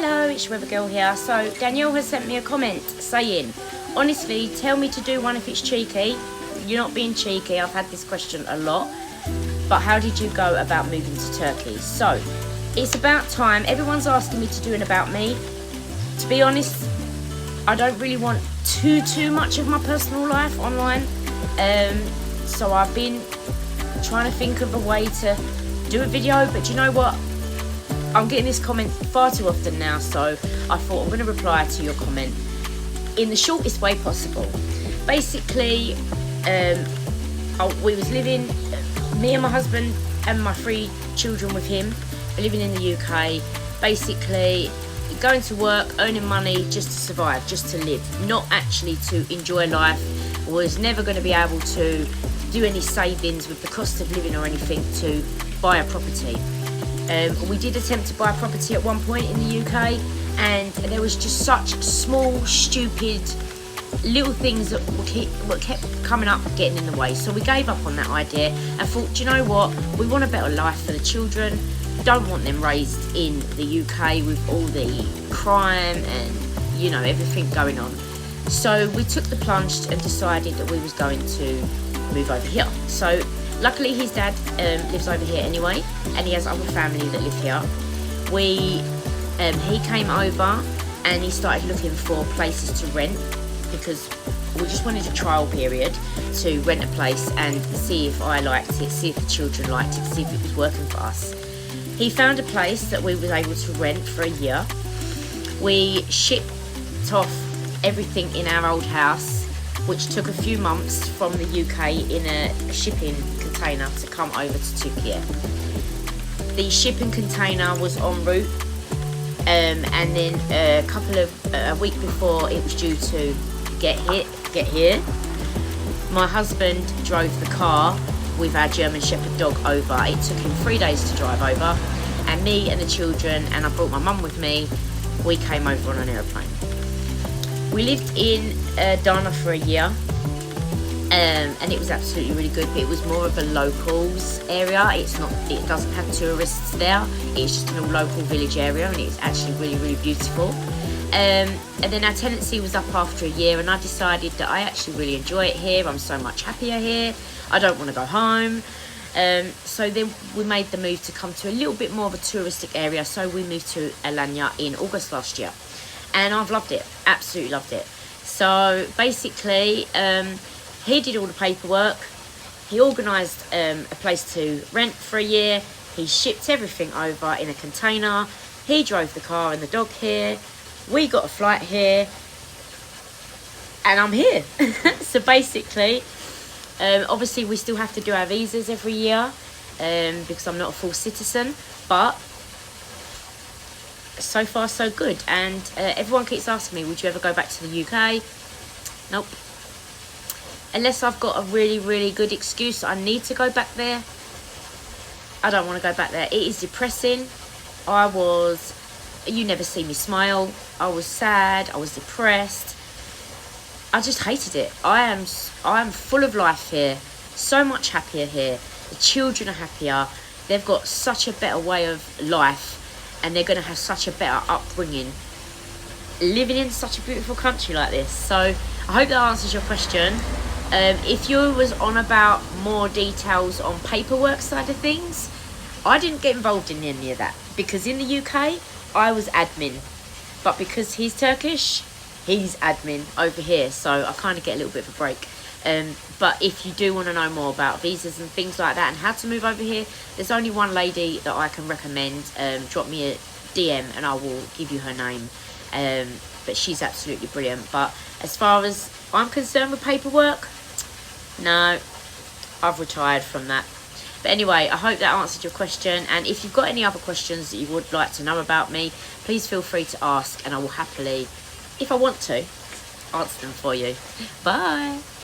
Hello, it's Weather Girl here. So Danielle has sent me a comment saying, honestly, tell me to do one if it's cheeky. You're not being cheeky. I've had this question a lot. But how did you go about moving to Turkey? So it's about time. Everyone's asking me to do an about me. To be honest, I don't really want too much of my personal life online. So I've been trying to think of a way to do a video, but you know what? I'm getting this comment far too often now, so I thought I'm going to reply to your comment in the shortest way possible. Basically, we was living, me and my husband and my 3 children with him, living in the UK, basically going to work, earning money just to survive, just to live, not actually to enjoy life. Was never going to be able to do any savings with the cost of living or anything to buy a property. We did attempt to buy a property at one point in the UK, and there was just such small, stupid little things that kept coming up, getting in the way. So we gave up on that idea and thought, do you know what? We want a better life for the children. Don't want them raised in the UK with all the crime and, you know, everything going on. So we took the plunge and decided that we was going to move over here. So luckily his dad lives over here anyway, and he has other family that live here. He came over and he started looking for places to rent, because we just wanted a trial period to rent a place and see if I liked it, see if the children liked it, see if it was working for us. He found a place that we was able to rent for a year. We shipped off everything in our old house, which took a few months from the UK in a shipping container to come over to Turkey. The shipping container was en route, and then a week before it was due to get here, my husband drove the car with our German Shepherd dog over. It took him 3 days to drive over, and me and the children, and I brought my mum with me, we came over on an aeroplane. We lived in Adana for a year, and it was absolutely really good. But it was more of a locals area. It doesn't have tourists there. It's just an all local village area, and it's actually really, really beautiful. And then our tenancy was up after a year, and I decided that I actually really enjoy it here. I'm so much happier here. I don't want to go home. So then we made the move to come to a little bit more of a touristic area. So we moved to Alanya in August last year. And I've loved it, absolutely loved it. So basically, he did all the paperwork. He organised a place to rent for a year. He shipped everything over in a container. He drove the car and the dog here. We got a flight here. And I'm here. So basically, obviously we still have to do our visas every year because I'm not a full citizen. But so far so good. And everyone keeps asking me, would you ever go back to the UK? Nope. Unless I've got a really, really good excuse I need to go back there, I don't want to go back there. It is depressing. You never see me smile. I was sad, I was depressed. I just hated it. I am full of life here, so much happier here. The children are happier. They've got such a better way of life, and they're going to have such a better upbringing living in such a beautiful country like this. So I hope that answers your question. If you was on about more details on paperwork side of things, I didn't get involved in any of that, because in the UK I was admin, but because he's Turkish, he's admin over here, so I kind of get a little bit of a break. But if you do want to know more about visas and things like that and how to move over here, there's only one lady that I can recommend. Drop me a DM and I will give you her name. But she's absolutely brilliant. But as far as I'm concerned with paperwork, no, I've retired from that. But anyway, I hope that answered your question. And if you've got any other questions that you would like to know about me, please feel free to ask, and I will happily, if I want to, answer them for you. Bye.